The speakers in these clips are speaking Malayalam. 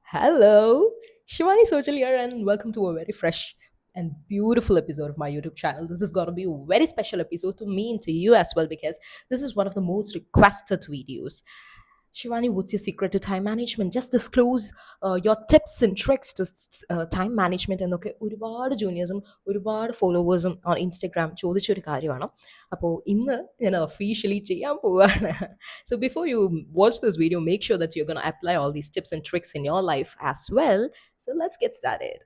Hello, Shivani Social here, and welcome to a very fresh and beautiful episode of my YouTube channel. This is going to be a very special episode to me and to you as well because this is one of the most requested videos. Shivani, what's your secret to time management? Just disclose your tips and tricks to time management എന്നൊക്കെ ഒരുപാട് ജൂനിയേഴ്സും ഒരുപാട് ഫോളോവേഴ്സും on ഇൻസ്റ്റഗ്രാം ചോദിച്ചൊരു കാര്യമാണ്. അപ്പോൾ ഇന്ന് ഞാൻ ഒഫീഷ്യലി ചെയ്യാൻ പോവുകയാണ്. So before you watch this video, make sure that you're going to apply all these tips and tricks in your life as well. So let's get started.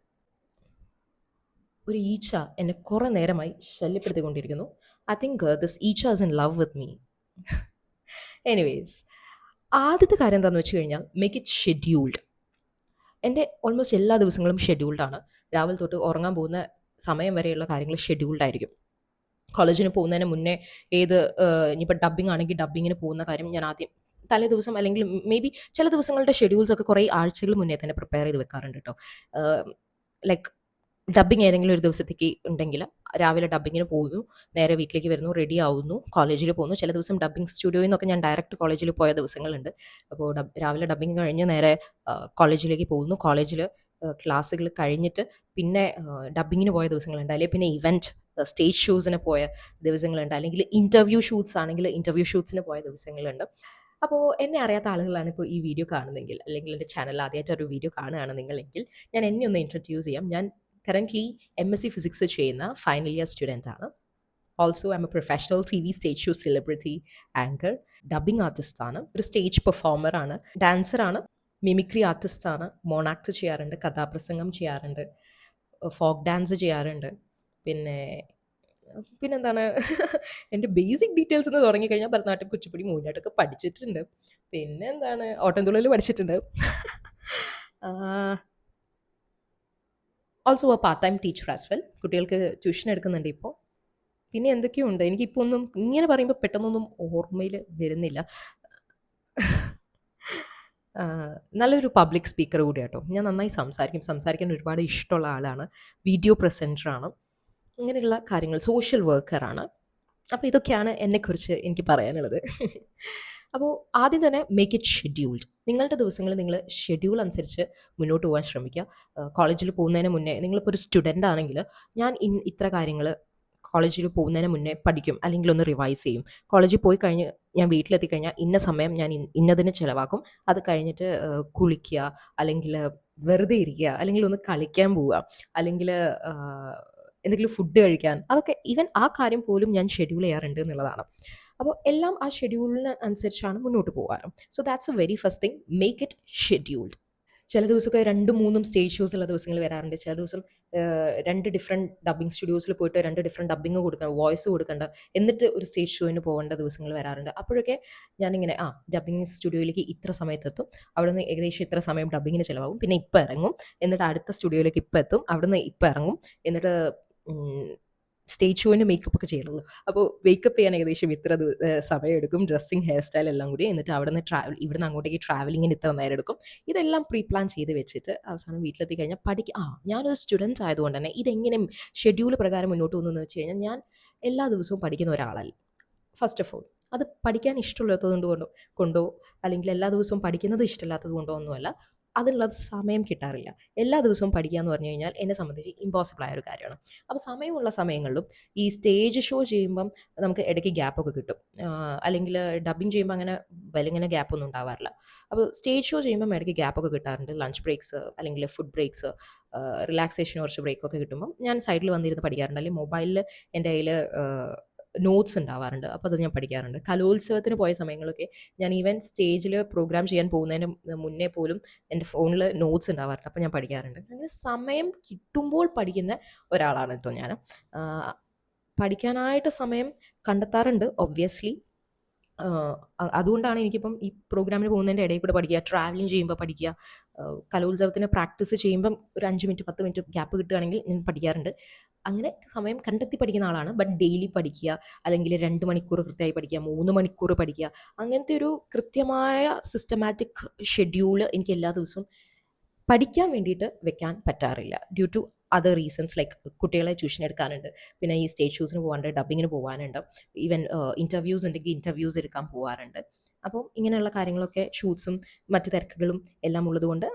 ഒരു ഈച്ച എന്നെ കുറേ നേരമായി ശല്യപ്പെടുത്തിക്കൊണ്ടിരിക്കുന്നു. ഐ തിങ്ക് ദിസ് ഈച്ച is in love with me. Anyways, ആദ്യത്തെ കാര്യം എന്താണെന്ന് വെച്ച് കഴിഞ്ഞാൽ മേക്ക് ഇറ്റ് ഷെഡ്യൂൾഡ്. എൻ്റെ ഓൾമോസ്റ്റ് എല്ലാ ദിവസങ്ങളും ഷെഡ്യൂൾഡാണ്. രാവിലെ തൊട്ട് ഉറങ്ങാൻ പോകുന്ന സമയം വരെയുള്ള കാര്യങ്ങൾ ഷെഡ്യൂൾഡ് ആയിരിക്കും. കോളേജിന് പോകുന്നതിന് മുന്നേ ഇനിയിപ്പോൾ ഡബ്ബിംഗ് ആണെങ്കിൽ ഡബ്ബിങ്ങിന് പോകുന്ന കാര്യം ഞാൻ ആദ്യം തലേ ദിവസം അല്ലെങ്കിൽ മേ ബി ചില ദിവസങ്ങളുടെ ഷെഡ്യൂൾസൊക്കെ കുറേ ആഴ്ചകൾ മുന്നേ തന്നെ പ്രിപ്പയർ ചെയ്ത് വെക്കാറുണ്ട് കേട്ടോ. ലൈക്ക് ഡബ്ബിങ് ഏതെങ്കിലും ഒരു ദിവസത്തേക്ക് ഉണ്ടെങ്കിൽ രാവിലെ ഡബ്ബിങ്ങിന് പോകുന്നു, നേരെ വീട്ടിലേക്ക് വരുന്നു, റെഡി ആവുന്നു, കോളേജിൽ പോകുന്നു. ചില ദിവസം ഡബ്ബിംഗ് സ്റ്റുഡിയോയിൽ നിന്നൊക്കെ ഞാൻ ഡയറക്റ്റ് കോളേജിൽ പോയ ദിവസങ്ങളുണ്ട്. അപ്പോൾ രാവിലെ ഡബ്ബിങ് കഴിഞ്ഞ് നേരെ കോളേജിലേക്ക് പോകുന്നു. കോളേജിൽ ക്ലാസ്സുകൾ കഴിഞ്ഞിട്ട് പിന്നെ ഡബ്ബിങ്ങിന് പോയ ദിവസങ്ങളുണ്ട്. അല്ലെങ്കിൽ പിന്നെ ഇവൻറ്റ് സ്റ്റേജ് ഷൂസിന് പോയ ദിവസങ്ങളുണ്ട്. അല്ലെങ്കിൽ ഇൻ്റർവ്യൂ ഷൂട്ട്സ് ആണെങ്കിൽ ഇൻ്റർവ്യൂ ഷൂട്ട്സിന് പോയ ദിവസങ്ങളുണ്ട്. അപ്പോൾ എന്നെ അറിയാത്ത ആളുകളാണ് ഇപ്പോൾ ഈ വീഡിയോ കാണുന്നതെങ്കിൽ, അല്ലെങ്കിൽ എൻ്റെ ചാനൽ ആദ്യമായിട്ട് ഒരു വീഡിയോ കാണുകയാണ് നിങ്ങളെങ്കിൽ, ഞാൻ എന്നെ ഒന്ന് ഇൻട്രൊഡ്യൂസ് ചെയ്യാം. ഞാൻ കറൻ്റ്ലി MSc ഫിസിക്സ് ചെയ്യുന്ന ഫൈനൽ ഇയർ സ്റ്റുഡൻ്റ് ആണ്. Also I'm a professional TV stage show celebrity anchor, dubbing ആർട്ടിസ്റ്റാണ്, ഒരു സ്റ്റേജ് പെർഫോമറാണ്, ഡാൻസറാണ്, മിമിക്രി ആർട്ടിസ്റ്റാണ്, മോണാക്ട് ചെയ്യാറുണ്ട്, കഥാപ്രസംഗം ചെയ്യാറുണ്ട്, ഫോക്ക് ഡാൻസ് ചെയ്യാറുണ്ട്. പിന്നെ പിന്നെന്താണ് എൻ്റെ ബേസിക് ഡീറ്റെയിൽസ് എന്ന് തുടങ്ങിക്കഴിഞ്ഞാൽ ഭരതനാട്യം, കുച്ചിപ്പുടി, മോഹിനിയാട്ടമൊക്കെ പഠിച്ചിട്ടുണ്ട്. പിന്നെ എന്താണ് ഓട്ടംതുള്ളൽ പഠിച്ചിട്ടുണ്ട്. Also A part time teacher as well. കുട്ടികൾക്ക് ട്യൂഷൻ എടുക്കുന്നുണ്ട് ഇപ്പോൾ. പിന്നെ എന്തൊക്കെയുണ്ട്, എനിക്കിപ്പോൾ ഒന്നും ഇങ്ങനെ പറയുമ്പോൾ പെട്ടെന്നൊന്നും ഓർമ്മയിൽ വരുന്നില്ല. നല്ലൊരു പബ്ലിക് സ്പീക്കർ കൂടിയാട്ടോ. ഞാൻ നന്നായി സംസാരിക്കാൻ ഒരുപാട് ഇഷ്ടമുള്ള ആളാണ്. വീഡിയോ പ്രസൻറ്ററാണ്, ഇങ്ങനെയുള്ള കാര്യങ്ങൾ, സോഷ്യൽ വർക്കറാണ്. അപ്പോൾ ഇതൊക്കെയാണ് എന്നെക്കുറിച്ച് എനിക്ക് പറയാനുള്ളത്. അപ്പോൾ ആദ്യം തന്നെ മേക്ക് ഇറ്റ് ഷെഡ്യൂൾഡ്. നിങ്ങളുടെ ദിവസങ്ങൾ നിങ്ങൾ ഷെഡ്യൂൾ അനുസരിച്ച് മുന്നോട്ട് പോകാൻ ശ്രമിക്കുക. കോളേജിൽ പോകുന്നതിന് മുന്നേ നിങ്ങളിപ്പോൾ ഒരു സ്റ്റുഡൻ്റ് ആണെങ്കിൽ ഞാൻ ഇത്ര കാര്യങ്ങൾ കോളേജിൽ പോകുന്നതിന് മുന്നേ പഠിക്കും, അല്ലെങ്കിൽ ഒന്ന് റിവൈസ് ചെയ്യും. കോളേജിൽ പോയി കഴിഞ്ഞ് ഞാൻ വീട്ടിലെത്തിക്കഴിഞ്ഞാൽ ഇന്ന സമയം ഞാൻ ഇന്നതിന് ചിലവാക്കും. അത് കഴിഞ്ഞിട്ട് കുളിക്കുക, അല്ലെങ്കിൽ വെറുതെ ഇരിക്കുക, അല്ലെങ്കിൽ ഒന്ന് കളിക്കാൻ പോവുക, അല്ലെങ്കിൽ എന്തെങ്കിലും ഫുഡ് കഴിക്കാൻ, അതൊക്കെ ഈവൻ ആ കാര്യം പോലും ഞാൻ ഷെഡ്യൂൾ ചെയ്യാറുണ്ട് എന്നുള്ളതാണ്. അപ്പോൾ എല്ലാം ആ ഷെഡ്യൂളിന് അനുസരിച്ചാണ് മുന്നോട്ട് പോകാറ്. So that's A very first thing, make it scheduled. ചില ദിവസമൊക്കെ 2-3 സ്റ്റേജ് ഷോസ് ഉള്ള ദിവസങ്ങൾ വരാറുണ്ട്. ചില ദിവസം 2 ഡിഫറെൻറ്റ് ഡബ്ബിംഗ് സ്റ്റുഡിയോസിൽ പോയിട്ട് 2 ഡിഫറെൻറ്റ് ഡബ്ബിംഗ് കൊടുക്കണം, വോയിസ് കൊടുക്കേണ്ട, എന്നിട്ട് ഒരു സ്റ്റേജ് ഷോയിന് പോകേണ്ട ദിവസങ്ങൾ വരാറുണ്ട്. അപ്പോഴൊക്കെ ഞാനിങ്ങനെ ഡബ്ബിംഗ് സ്റ്റുഡിയോയിലേക്ക് ഇത്ര സമയത്തെത്തും, അവിടുന്ന് ഏകദേശം ഇത്ര സമയം ഡബ്ബിങ്ങിന് ചിലവാകും, പിന്നെ ഇപ്പം ഇറങ്ങും, എന്നിട്ട് അടുത്ത സ്റ്റുഡിയോയിലേക്ക് ഇപ്പം എത്തും, അവിടുന്ന് ഇപ്പം ഇറങ്ങും, എന്നിട്ട് സ്റ്റേജ് ഷോയിന് മേക്കപ്പ് ഒക്കെ ചെയ്യുള്ളൂ. അപ്പോൾ മേക്കപ്പ് ചെയ്യാൻ ഏകദേശം ഇത്ര സമയം എടുക്കും, ഡ്രസ്സിങ്, ഹെയർ സ്റ്റൈൽ എല്ലാം കൂടി. എന്നിട്ട് അവിടുന്ന് ഇവിടുന്ന് അങ്ങോട്ടേക്ക് ട്രാവലിങ്ങിന് ഇത്ര നേരം എടുക്കും. ഇതെല്ലാം പ്രീ പ്ലാൻ ചെയ്ത് വെച്ചിട്ട് അവസാനം വീട്ടിലെത്തി കഴിഞ്ഞാൽ ഞാനൊരു സ്റ്റുഡൻറ്റ് ആയതുകൊണ്ട് തന്നെ ഇതെങ്ങനെ ഷെഡ്യൂൾ പ്രകാരം മുന്നോട്ട് പോകുന്നതെന്ന് വെച്ച് കഴിഞ്ഞാൽ, ഞാൻ എല്ലാ ദിവസവും പഠിക്കുന്ന ഒരാളല്ല. ഫസ്റ്റ് ഓഫ് ഓൾ, അത് പഠിക്കാൻ ഇഷ്ടമുള്ളത് കൊണ്ടോ അല്ലെങ്കിൽ എല്ലാ ദിവസവും പഠിക്കുന്നത് ഇഷ്ടമില്ലാത്തത് കൊണ്ടോ ഒന്നുമല്ല, അതിനുള്ള സമയം കിട്ടാറില്ല. എല്ലാ ദിവസവും പഠിക്കുക എന്ന് പറഞ്ഞു കഴിഞ്ഞാൽ എന്നെ സംബന്ധിച്ച് ഇമ്പോസിബിൾ ആയ ഒരു കാര്യമാണ്. അപ്പോൾ സമയമുള്ള സമയങ്ങളിലും ഈ സ്റ്റേജ് ഷോ ചെയ്യുമ്പം നമുക്ക് ഇടയ്ക്ക് ഗ്യാപ്പൊക്കെ കിട്ടും, അല്ലെങ്കിൽ ഡബ്ബിങ് ചെയ്യുമ്പോൾ അങ്ങനെ വലിങ്ങനെ ഗ്യാപ്പൊന്നും ഉണ്ടാവാറില്ല. അപ്പോൾ സ്റ്റേജ് ഷോ ചെയ്യുമ്പം ഇടയ്ക്ക് ഗ്യാപ്പൊക്കെ കിട്ടാറുണ്ട്. ലഞ്ച് ബ്രേക്സ് അല്ലെങ്കിൽ ഫുഡ് ബ്രേക്സ്, റിലാക്സേഷൻ കുറച്ച് ബ്രേക്കൊക്കെ കിട്ടുമ്പം ഞാൻ സൈഡിൽ വന്നിരുന്ന് പഠിക്കാറുണ്ട്. അല്ലെങ്കിൽ മൊബൈലിൽ എൻ്റെ കയ്യിൽ നോട്ട്സ് ഉണ്ടാവാറുണ്ട്, അപ്പോൾ അത് ഞാൻ പഠിക്കാറുണ്ട്. കലോത്സവത്തിന് പോയ സമയങ്ങളൊക്കെ ഞാൻ ഈവൻ സ്റ്റേജിൽ പ്രോഗ്രാം ചെയ്യാൻ പോകുന്നതിന് മുന്നേ പോലും എൻ്റെ ഫോണിൽ നോട്ട്സ് ഉണ്ടാവാറുണ്ട്, അപ്പോൾ ഞാൻ പഠിക്കാറുണ്ട്. അങ്ങനെ സമയം കിട്ടുമ്പോൾ പഠിക്കുന്ന ഒരാളാണ് കേട്ടോ ഞാൻ. പഠിക്കാനായിട്ട് സമയം കണ്ടെത്താറുണ്ട് ഒബ്വിയസ്ലി. അതുകൊണ്ടാണ് എനിക്കിപ്പം ഈ പ്രോഗ്രാമിന് പോകുന്നതിൻ്റെ ഇടയിൽ കൂടെ പഠിക്കുക, ട്രാവലിംഗ് ചെയ്യുമ്പോൾ പഠിക്കുക, കലോത്സവത്തിന് പ്രാക്ടീസ് ചെയ്യുമ്പം ഒരു 5 മിനിറ്റ് 10 മിനിറ്റ് ഗ്യാപ്പ് കിട്ടുകയാണെങ്കിൽ ഞാൻ പഠിക്കാറുണ്ട്. അങ്ങനെ സമയം കണ്ടെത്തി പഠിക്കുന്ന ആളാണ്. ബട്ട് ഡെയിലി പഠിക്കുക, അല്ലെങ്കിൽ 2 മണിക്കൂർ കൃത്യമായി പഠിക്കുക, 3 മണിക്കൂർ പഠിക്കുക, അങ്ങനത്തെ ഒരു കൃത്യമായ സിസ്റ്റമാറ്റിക് ഷെഡ്യൂൾ എനിക്ക് എല്ലാ ദിവസവും പഠിക്കാൻ വേണ്ടിയിട്ട് വെക്കാൻ പറ്റാറില്ല. Due to other reasons, like കുട്ടികളെ ട്യൂഷൻ എടുക്കാനുണ്ട്, പിന്നെ ഈ സ്റ്റേജ് ഷൂസിന് പോകാനുണ്ട്, ഡബ്ബിങ്ങിന് പോകാനുണ്ട്, ഈവൻ ഇൻ്റർവ്യൂസ് ഉണ്ടെങ്കിൽ ഇൻ്റർവ്യൂസ് എടുക്കാൻ പോകാറുണ്ട്. അപ്പോൾ ഇങ്ങനെയുള്ള കാര്യങ്ങളൊക്കെ ഷൂട്ട്സും മറ്റു തിരക്കുകളും എല്ലാം ഉള്ളതുകൊണ്ട്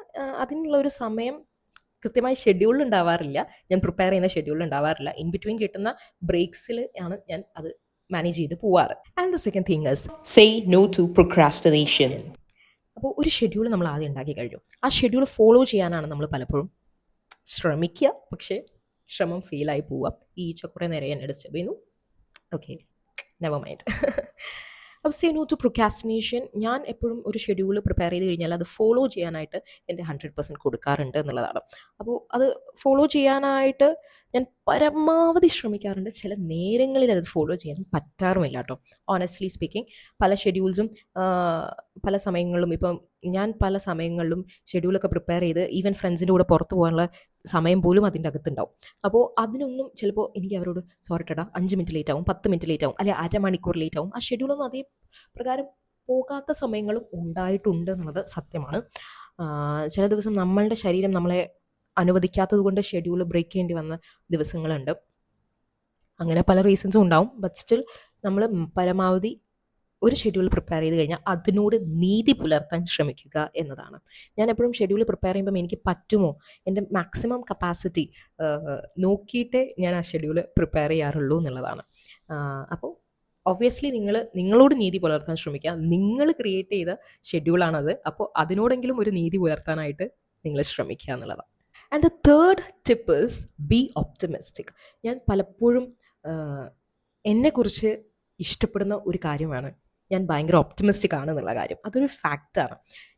അതിനുള്ള ഒരു സമയം കൃത്യമായി ഷെഡ്യൂൾ ഉണ്ടാവാറില്ല. ഞാൻ പ്രിപ്പയർ ചെയ്യുന്ന ഷെഡ്യൂൾ ഉണ്ടാവാറില്ല. ഇൻ ബിറ്റ്വീൻ കിട്ടുന്ന ബ്രേക്സിൽ ആണ് ഞാൻ അത് മാനേജ് ചെയ്ത് പോവാറ്. And the second thing is Say no to procrastination. അപ്പോൾ ഒരു ഷെഡ്യൂൾ നമ്മൾ ആദ്യം ഉണ്ടാക്കി കഴിഞ്ഞു. ആ ഷെഡ്യൂൾ ഫോളോ ചെയ്യാനാണ് നമ്മൾ പലപ്പോഴും ശ്രമിക്കുക. പക്ഷേ ശ്രമം ഫെയിലായി പോവുക. ഈ ഈച്ച കുറേ നേരം എന്നെ ഡിസ്റ്റർബ് ചെയ്യുന്നു. Okay, never mind. അപ്പോൾ സേ നോ ടു പ്രൊക്കാസ്റ്റിനേഷൻ. ഞാൻ എപ്പോഴും ഒരു ഷെഡ്യൂൾ പ്രിപ്പയർ ചെയ്ത് കഴിഞ്ഞാൽ അത് ഫോളോ ചെയ്യാനായിട്ട് എൻ്റെ 100% കൊടുക്കാറുണ്ട് എന്നുള്ളതാണ്. അപ്പോൾ അത് ഫോളോ ചെയ്യാനായിട്ട് ഞാൻ പരമാവധി ശ്രമിക്കാറുണ്ട്. ചില നേരങ്ങളിൽ അത് ഫോളോ ചെയ്യാൻ പറ്റാറുമില്ല കേട്ടോ. ഓണസ്റ്റ്ലി സ്പീക്കിംഗ്, പല ഷെഡ്യൂൾസും പല സമയങ്ങളിലും ഇപ്പം ഞാൻ പല സമയങ്ങളിലും ഷെഡ്യൂളൊക്കെ പ്രിപ്പയർ ചെയ്ത് ഈവൻ ഫ്രണ്ട്സിൻ്റെ കൂടെ പുറത്ത് പോകാനുള്ള സമയം പോലും അതിൻ്റെ അകത്തുണ്ടാവും. അപ്പോൾ അതിനൊന്നും ചിലപ്പോൾ എനിക്ക് അവരോട് സോറി ടാ 5 മിനിറ്റ് ലേറ്റ് ആവും, 10 മിനിറ്റ് ലേറ്റ് ആവും, അല്ലെങ്കിൽ അരമണിക്കൂർ ലേറ്റ് ആവും. ആ ഷെഡ്യൂളൊന്നും അതേ പ്രകാരം പോകാത്ത സമയങ്ങളും ഉണ്ടായിട്ടുണ്ട് എന്നുള്ളത് സത്യമാണ്. ചില ദിവസം നമ്മളുടെ ശരീരം നമ്മളെ അനുവദിക്കാത്തത് കൊണ്ട് ഷെഡ്യൂൾ ബ്രേക്ക് ചെയ്യേണ്ടി വന്ന ദിവസങ്ങളുണ്ട്. അങ്ങനെ പല റീസൺസും ഉണ്ടാവും. ബട്ട് സ്റ്റിൽ നമ്മൾ പരമാവധി ഒരു ഷെഡ്യൂൾ പ്രിപ്പയർ ചെയ്ത് കഴിഞ്ഞാൽ അതിനോട് നീതി പുലർത്താൻ ശ്രമിക്കുക എന്നതാണ്. ഞാൻ എപ്പോഴും ഷെഡ്യൂൾ പ്രിപ്പയർ ചെയ്യുമ്പം എനിക്ക് പറ്റുമോ, എൻ്റെ മാക്സിമം കപ്പാസിറ്റി നോക്കിയിട്ടേ ഞാൻ ആ ഷെഡ്യൂൾ പ്രിപ്പയർ ചെയ്യാറുള്ളൂ എന്നുള്ളതാണ്. അപ്പോൾ ഒബ്വിയസ്ലി നിങ്ങളോട് നീതി പുലർത്താൻ ശ്രമിക്കുക. നിങ്ങൾ ക്രിയേറ്റ് ചെയ്ത ഷെഡ്യൂളാണത്. അപ്പോൾ അതിനോടെങ്കിലും ഒരു നീതി പുലർത്താനായിട്ട് നിങ്ങൾ ശ്രമിക്കുക എന്നുള്ളതാണ്. And the third tip is B optimistic. ഞാൻ പലപ്പോഴും എന്നെക്കുറിച്ച് ഇഷ്ടപ്പെടുന്ന ഒരു കാര്യമാണ് ഞാൻ ഭയങ്കര ഒപ്റ്റിമിസ്റ്റിക് ആണ് എന്നുള്ള കാര്യം. അതൊരു ഫാക്റ്റാണ്.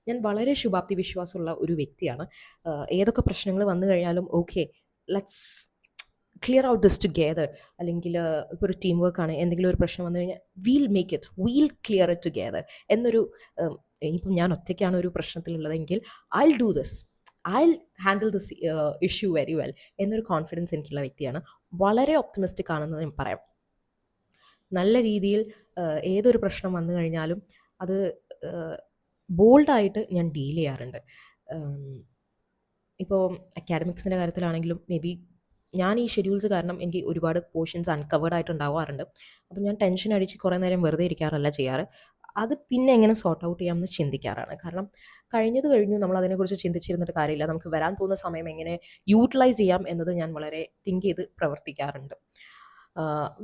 ഞാൻ വളരെ ശുഭാപ്തി വിശ്വാസമുള്ള ഒരു വ്യക്തിയാണ്. ഏതൊക്കെ പ്രശ്നങ്ങൾ വന്നു കഴിഞ്ഞാലും okay, let's clear out this together. അല്ലെങ്കിൽ ഇപ്പോൾ ഒരു ടീം വർക്കാണ്, എന്തെങ്കിലും ഒരു പ്രശ്നം വന്നു കഴിഞ്ഞാൽ വീൽ ക്ലിയർ ഇറ്റ് ടുഗെദർ എന്നൊരു ഇനിയിപ്പം ഞാൻ ഒറ്റയ്ക്കാണ് ഒരു പ്രശ്നത്തിലുള്ളതെങ്കിൽ I do this, I handle this issue very well എന്നൊരു കോൺഫിഡൻസ് എനിക്കുള്ള വ്യക്തിയാണ്. വളരെ ഒപ്റ്റിമിസ്റ്റിക് ആണെന്ന് ഞാൻ പറയാം. നല്ല രീതിയിൽ ഏതൊരു പ്രശ്നം വന്നു കഴിഞ്ഞാലും അത് ബോൾഡായിട്ട് ഞാൻ ഡീൽ ചെയ്യാറുണ്ട്. ഇപ്പോൾ അക്കാഡമിക്സിൻ്റെ കാര്യത്തിലാണെങ്കിലും മേ ബി ഞാൻ ഈ ഷെഡ്യൂൾസ് കാരണം എനിക്ക് ഒരുപാട് പോർഷൻസ് അൺകവേർഡ് ആയിട്ട് ഉണ്ടാവാറുണ്ട്. അപ്പം ഞാൻ ടെൻഷൻ അടിച്ച് കുറേ നേരം വെറുതെ ഇരിക്കാറല്ല ചെയ്യാറ്. അത് പിന്നെ എങ്ങനെ സോർട്ട് ഔട്ട് ചെയ്യാമെന്ന് ചിന്തിക്കാറാണ്. കാരണം കഴിഞ്ഞത് കഴിഞ്ഞു, നമ്മൾ അതിനെക്കുറിച്ച് ചിന്തിച്ചിരുന്നിട്ട് കാര്യമില്ല. നമുക്ക് വരാൻ പോകുന്ന സമയം എങ്ങനെ യൂട്ടിലൈസ് ചെയ്യാം എന്നത് ഞാൻ വളരെ തിങ്ക് ചെയ്ത് പ്രവർത്തിക്കാറുണ്ട്.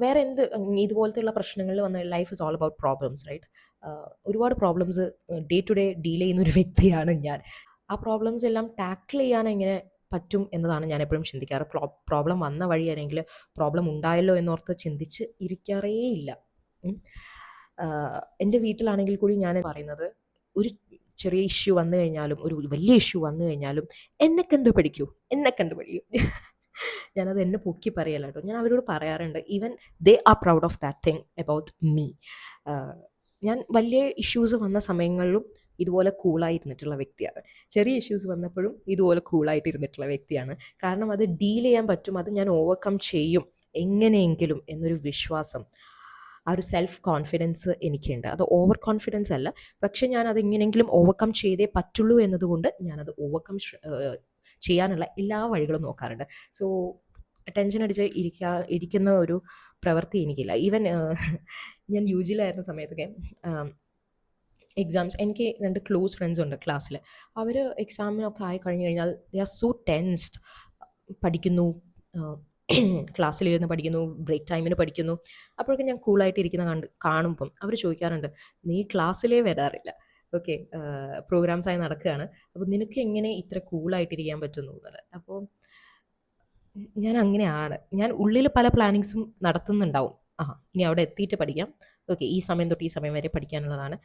വേറെ എന്ത് ഇതുപോലത്തെയുള്ള പ്രശ്നങ്ങളിൽ വന്ന life is all about problems, right? ഒരുപാട് problems day to day deal ചെയ്യുന്ന ഒരു വ്യക്തിയാണ് ഞാൻ. ആ പ്രോബ്ലംസ് എല്ലാം ടാക്കിൾ ചെയ്യാൻ എങ്ങനെ പറ്റും എന്നതാണ് ഞാൻ എപ്പോഴും ചിന്തിക്കാറ്. പ്രോബ്ലം വന്ന വഴി അല്ലെങ്കിൽ പ്രോബ്ലം ഉണ്ടായല്ലോ എന്നോർത്ത് ചിന്തിച്ച് ഇരിക്കാറേ ഇല്ല. എൻ്റെ വീട്ടിലാണെങ്കിൽ കൂടി ഞാൻ പറയുന്നത്, ഒരു ചെറിയ ഇഷ്യൂ വന്നു കഴിഞ്ഞാലും ഒരു വലിയ ഇഷ്യൂ വന്നു കഴിഞ്ഞാലും എന്നെ കണ്ടുപഠിക്കൂ. ഞാനത് എന്നെ പൊക്കി പറയല്ല കേട്ടോ. ഞാൻ അവരോട് പറയാറുണ്ട്, even they are proud of that thing about me. ഞാൻ വലിയ ഇഷ്യൂസ് വന്ന സമയങ്ങളിലും ഇതുപോലെ കൂളായിരുന്നിട്ടുള്ള വ്യക്തിയാണ്. ചെറിയ ഇഷ്യൂസ് വന്നപ്പോഴും ഇതുപോലെ കൂളായിട്ടിരുന്നിട്ടുള്ള വ്യക്തിയാണ്. കാരണം അത് ഡീൽ ചെയ്യാൻ പറ്റും, അത് ഞാൻ ഓവർകം ചെയ്യും എങ്ങനെയെങ്കിലും എന്നൊരു വിശ്വാസം, ആ ഒരു സെൽഫ് കോൺഫിഡൻസ് എനിക്കുണ്ട്. അത് ഓവർ കോൺഫിഡൻസ് അല്ല, പക്ഷെ ഞാൻ അത് എങ്ങനെയെങ്കിലും ഓവർകം ചെയ്തേ പറ്റുള്ളൂ എന്നതുകൊണ്ട് ഞാനത് ഓവർകം ചെയ്യാനുള്ള എല്ലാ വഴികളും നോക്കാറുണ്ട്. സോ ടെൻഷൻ അടിച്ച് ഇരിക്കുന്ന ഒരു പ്രവൃത്തി എനിക്കില്ല. ഈവൻ ഞാൻ യു ജിയിലായിരുന്ന സമയത്തൊക്കെ എക്സാംസ്, എനിക്ക് 2 ക്ലോസ് ഫ്രണ്ട്സ് ഉണ്ട് ക്ലാസ്സിൽ. അവർ എക്സാമിനൊക്കെ ആയി കഴിഞ്ഞ് കഴിഞ്ഞാൽ ദേ ആർ സോ ടെൻസ്ഡ്. പഠിക്കുന്നു, ക്ലാസ്സിലിരുന്ന് പഠിക്കുന്നു, ബ്രേക്ക് ടൈമിന് പഠിക്കുന്നു. അപ്പോഴൊക്കെ ഞാൻ കൂളായിട്ട് ഇരിക്കുന്ന കാണുമ്പം അവർ ചോദിക്കാറുണ്ട്, നീ ക്ലാസ്സിലേ വരാറില്ല, ഓക്കെ, പ്രോഗ്രാംസായി നടക്കുകയാണ്, അപ്പോൾ നിനക്ക് എങ്ങനെ ഇത്ര കൂളായിട്ടിരിക്കാൻ പറ്റുന്നു എന്നുള്ളത്. അപ്പോൾ ഞാൻ അങ്ങനെയാണ്. ഞാൻ ഉള്ളിൽ പല പ്ലാനിങ്സും നടത്തുന്നുണ്ടാവും. ഇനി അവിടെ എത്തിയിട്ട് പഠിക്കാം, ഓക്കെ, ഈ സമയം തൊട്ട് ഈ സമയം വരെ പഠിക്കാനുള്ളതാണ്,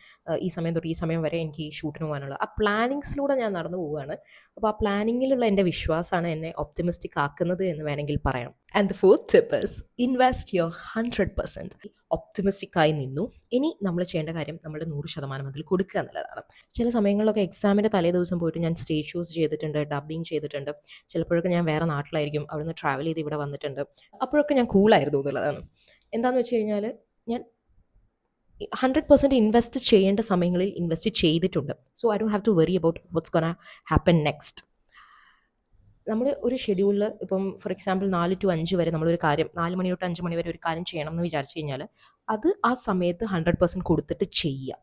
ഈ സമയം തൊട്ട് ഈ സമയം വരെ എനിക്ക് ഈ ഷൂട്ടിന് പോകാനുള്ളത്. ആ പ്ലാനിങ്സിലൂടെ ഞാൻ നടന്നു പോവുകയാണ്. അപ്പോൾ ആ പ്ലാനിങ്ങിലുള്ള എൻ്റെ വിശ്വാസമാണ് എന്നെ ഒപ്റ്റിമിസ്റ്റിക് ആക്കുന്നത് എന്ന് വേണമെങ്കിൽ പറയാം. And the fourth tip is invest your 100%. Optimistic ആയി നിന്നു. ഇനി നമ്മൾ ചെയ്യേണ്ട കാര്യം നമ്മുടെ 100% അതിൽ കൊടുക്കുക എന്നുള്ളതാണ്. ചില സമയങ്ങളിലൊക്കെ എക്സാമിൻ്റെ തലേ ദിവസം പോയിട്ട് ഞാൻ സ്റ്റേജ് ഷോസ് ചെയ്തിട്ടുണ്ട്, ഡബ്ബിങ് ചെയ്തിട്ടുണ്ട്. ചിലപ്പോഴൊക്കെ ഞാൻ വേറെ നാട്ടിലായിരിക്കും, അവിടുന്ന് ട്രാവൽ ചെയ്ത് ഇവിടെ വന്നിട്ടുണ്ട്. അപ്പോഴൊക്കെ ഞാൻ കൂളായിരുന്നു എന്നുള്ളതാണ്. എന്താണെന്ന് വെച്ച് കഴിഞ്ഞാൽ ഞാൻ 100% ഇൻവെസ്റ്റ് ചെയ്യേണ്ട സമയങ്ങളിൽ ഇൻവെസ്റ്റ് ചെയ്തിട്ടുണ്ട്. So I don't have to worry about what's gonna happen next. നമ്മൾ ഒരു ഷെഡ്യൂളിൽ ഇപ്പം ഫോർ എക്സാമ്പിൾ 4 to 5 വരെ നമ്മളൊരു കാര്യം, 4 മണി തൊട്ട് 5 മണി വരെ ഒരു കാര്യം ചെയ്യണം എന്ന് വിചാരിച്ചു കഴിഞ്ഞാൽ അത് ആ സമയത്ത് 100% കൊടുത്തിട്ട് ചെയ്യുക.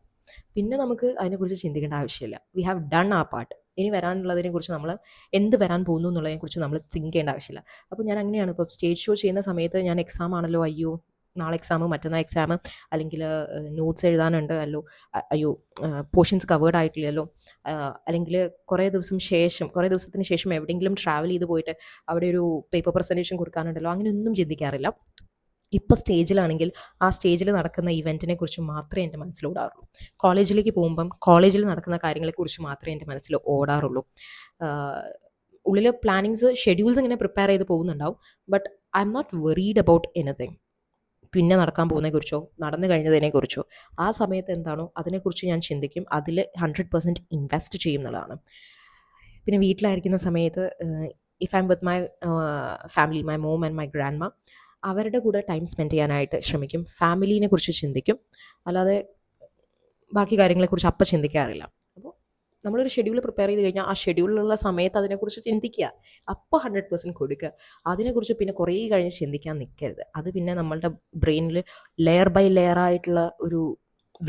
പിന്നെ നമുക്ക് അതിനെക്കുറിച്ച് ചിന്തിക്കേണ്ട ആവശ്യമില്ല. വി ഹാവ് ഡൺ ആ പാർട്ട്. ഇനി വരാനുള്ളതിനെക്കുറിച്ച് നമ്മൾ എന്ത് വരാൻ പോകുന്നു എന്നുള്ളതിനെക്കുറിച്ച് നമ്മൾ തിങ്ക് ചെയ്യേണ്ട ആവശ്യമില്ല. അപ്പോൾ ഞാൻ അങ്ങനെയാണ് ഇപ്പോൾ സ്റ്റേജ് ഷോ ചെയ്യുന്ന സമയത്ത് ഞാൻ എക്സാം ആണല്ലോ, അയ്യോ നാളെ എക്സാം, മറ്റന്നാൾ എക്സാം, അല്ലെങ്കിൽ നോട്ട്സ് എഴുതാനുണ്ട്, അയ്യോ പോർഷൻസ് കവേർഡ് ആയിട്ടില്ലല്ലോ, അല്ലെങ്കിൽ കുറേ ദിവസത്തിന് ശേഷം എവിടെയെങ്കിലും ട്രാവൽ ചെയ്ത് പോയിട്ട് അവിടെ ഒരു പേപ്പർ പ്രസൻറ്റേഷൻ കൊടുക്കാനുണ്ടല്ലോ, അങ്ങനെയൊന്നും ചിന്തിക്കാറില്ല. ഇപ്പോൾ സ്റ്റേജിലാണെങ്കിൽ ആ സ്റ്റേജിൽ നടക്കുന്ന ഇവൻറ്റിനെ കുറിച്ച് മാത്രമേ എൻ്റെ മനസ്സിൽ ഓടാറുള്ളൂ. കോളേജിലേക്ക് പോകുമ്പം കോളേജിൽ നടക്കുന്ന കാര്യങ്ങളെക്കുറിച്ച് മാത്രമേ എൻ്റെ മനസ്സിൽ ഓടാറുള്ളൂ. ഉള്ളിൽ പ്ലാനിങ്സ്, ഷെഡ്യൂൾസ് ഇങ്ങനെ പ്രിപ്പയർ ചെയ്ത് പോകുന്നുണ്ടാവും. But I'm not worried about anything. പിന്നെ നടക്കാൻ പോകുന്നതിനെക്കുറിച്ചോ നടന്നു കഴിഞ്ഞതിനെക്കുറിച്ചോ ആ സമയത്ത് എന്താണോ അതിനെക്കുറിച്ച് ഞാൻ ചിന്തിക്കും. അതിൽ 100% ഇൻവെസ്റ്റ് ചെയ്യും എന്നുള്ളതാണ്. പിന്നെ വീട്ടിലായിരിക്കുന്ന സമയത്ത് if I M with my family, my mom and my grand മ, അവരുടെ കൂടെ ടൈം സ്പെൻഡ് ചെയ്യാനായിട്ട് ശ്രമിക്കും. ഫാമിലീനെ കുറിച്ച് ചിന്തിക്കും, അല്ലാതെ ബാക്കി കാര്യങ്ങളെക്കുറിച്ച് അപ്പം ചിന്തിക്കാറില്ല. അപ്പോൾ നമ്മളൊരു ഷെഡ്യൂൾ പ്രിപ്പയർ ചെയ്ത് കഴിഞ്ഞാൽ ആ ഷെഡ്യൂളിലുള്ള സമയത്ത് അതിനെക്കുറിച്ച് ചിന്തിക്കുക, അപ്പോൾ 100% കൊടുക്കുക. അതിനെക്കുറിച്ച് പിന്നെ കുറേ കഴിഞ്ഞ് ചിന്തിക്കാൻ നിൽക്കരുത്. അത് പിന്നെ നമ്മളുടെ ബ്രെയിനിൽ ലെയർ ബൈ ലെയർ ആയിട്ടുള്ള ഒരു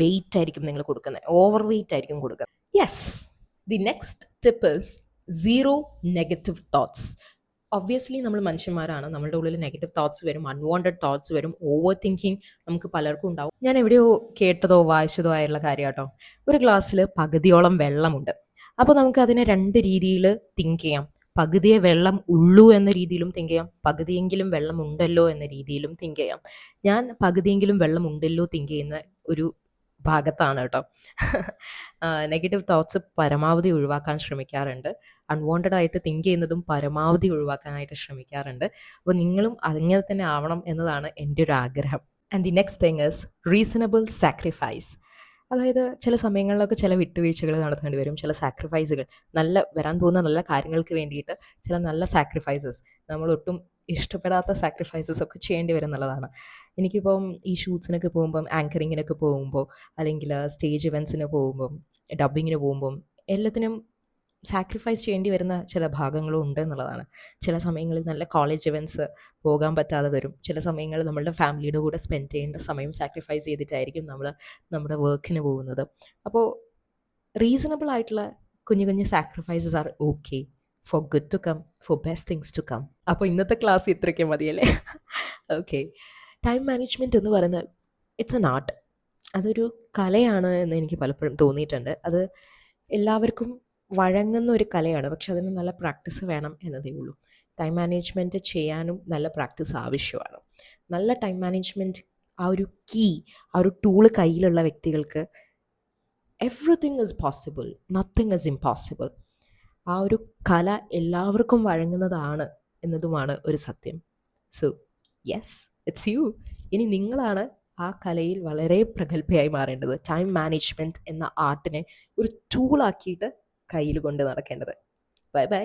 വെയിറ്റ് ആയിരിക്കും നിങ്ങൾ കൊടുക്കുന്നത്, ഓവർ വെയിറ്റ് ആയിരിക്കും കൊടുക്കുക. Yes, the next tip is 0 negative thoughts. Obviously നമ്മൾ മനുഷ്യന്മാരാണ്, നമ്മളുടെ ഉള്ളിൽ നെഗറ്റീവ് തോട്ട്സ് വരും, അൺവാണ്ടഡ് തോട്ട്സ് വരും, ഓവർ തിങ്കിങ് നമുക്ക് പലർക്കും ഉണ്ടാവും. ഞാൻ എവിടെയോ കേട്ടതോ വായിച്ചതോ ആയുള്ള കാര്യം കേട്ടോ. ഒരു ഗ്ലാസ്സിൽ പകുതിയോളം വെള്ളമുണ്ട്. അപ്പോൾ നമുക്ക് അതിനെ 2 രീതിയിൽ തിങ്ക് ചെയ്യാം. പകുതിയെ വെള്ളം ഉള്ളൂ എന്ന രീതിയിലും തിങ്ക് ചെയ്യാം, പകുതിയെങ്കിലും വെള്ളം ഉണ്ടല്ലോ എന്ന രീതിയിലും തിങ്ക് ചെയ്യാം. ഞാൻ പകുതിയെങ്കിലും വെള്ളം ഉണ്ടല്ലോ തിങ്ക് ചെയ്യുന്ന ഒരു ഭാഗത്താണ് കേട്ടോ. നെഗറ്റീവ് തോട്ട്സ് പരമാവധി ഒഴിവാക്കാൻ ശ്രമിക്കാറുണ്ട്. അൺവാണ്ടഡ് ആയിട്ട് തിങ്ക് ചെയ്യുന്നതും പരമാവധി ഒഴിവാക്കാനായിട്ട് ശ്രമിക്കാറുണ്ട്. അപ്പോൾ നിങ്ങളും അങ്ങനെ തന്നെ ആവണം എന്നതാണ് എൻ്റെ ഒരു ആഗ്രഹം. And the next thing is reasonable sacrifice. അതായത് ചില സമയങ്ങളിലൊക്കെ ചില വിട്ടുവീഴ്ചകൾ നടത്തേണ്ടി വരും, ചില സാക്രിഫൈസുകൾ, വരാൻ പോകുന്ന നല്ല കാര്യങ്ങൾക്ക് വേണ്ടിയിട്ട് ചില നല്ല സാക്രിഫൈസസ്, നമ്മളൊട്ടും ഇഷ്ടപ്പെടാത്ത സാക്രിഫൈസസ് ഒക്കെ ചെയ്യേണ്ടി വരും എന്നുള്ളതാണ്. എനിക്കിപ്പം ഈ ഷൂട്ട്സിനൊക്കെ പോകുമ്പം, ആങ്കറിങ്ങിനൊക്കെ പോകുമ്പോൾ, അല്ലെങ്കിൽ സ്റ്റേജ് ഇവൻറ്റ്സിന് പോകുമ്പം, ഡബ്ബിങ്ങിന് പോകുമ്പം, എല്ലാത്തിനും സാക്രിഫൈസ് ചെയ്യേണ്ടി വരുന്ന ചില ഭാഗങ്ങളും ഉണ്ട് എന്നുള്ളതാണ്. ചില സമയങ്ങളിൽ നല്ല കോളേജ് ഇവൻറ്റ്സ് പോകാൻ പറ്റാതെ വരും. ചില സമയങ്ങളിൽ നമ്മളുടെ ഫാമിലിയുടെ കൂടെ സ്പെൻഡ് ചെയ്യേണ്ട സമയം സാക്രിഫൈസ് ചെയ്തിട്ടായിരിക്കും നമ്മൾ നമ്മുടെ വർക്കിന് പോകുന്നത്. അപ്പോൾ റീസണബിൾ ആയിട്ടുള്ള കുഞ്ഞു കുഞ്ഞു sacrifices are okay for good to come, for best things to come. അപ്പോൾ ഇന്നത്തെ ക്ലാസ് ഇത്രയ്ക്ക് മതിയല്ലേ? ഓക്കെ. ടൈം മാനേജ്മെൻറ്റ് എന്ന് പറയുന്നത് ഇറ്റ്സ് എൻ ആർട്ട്. അതൊരു കലയാണ് എന്ന് എനിക്ക് പലപ്പോഴും തോന്നിയിട്ടുണ്ട്. അത് എല്ലാവർക്കും വഴങ്ങുന്ന ഒരു കലയാണ്, പക്ഷെ അതിന് നല്ല പ്രാക്ടീസ് വേണം എന്നതേ ഉള്ളൂ. ടൈം മാനേജ്മെൻറ്റ് ചെയ്യാനും നല്ല പ്രാക്ടീസ് ആവശ്യമാണ്. നല്ല ടൈം മാനേജ്മെൻറ്റ്, ആ ഒരു ടൂള് കയ്യിലുള്ള വ്യക്തികൾക്ക് everything is possible, nothing is impossible. ആ ഒരു കല എല്ലാവർക്കും വഴങ്ങുന്നതാണ് എന്നതുമാണ് ഒരു സത്യം. So yes, it's you. ഇനി നിങ്ങളാണ് ആ കലയിൽ വളരെ പ്രഗത്ഭയായി മാറേണ്ടത്. ടൈം മാനേജ്മെൻറ്റ് എന്ന ആർട്ടിനെ ഒരു ടൂളാക്കിയിട്ട് കയ്യിൽ കൊണ്ട് നടക്കേണ്ടത്. Bye bye.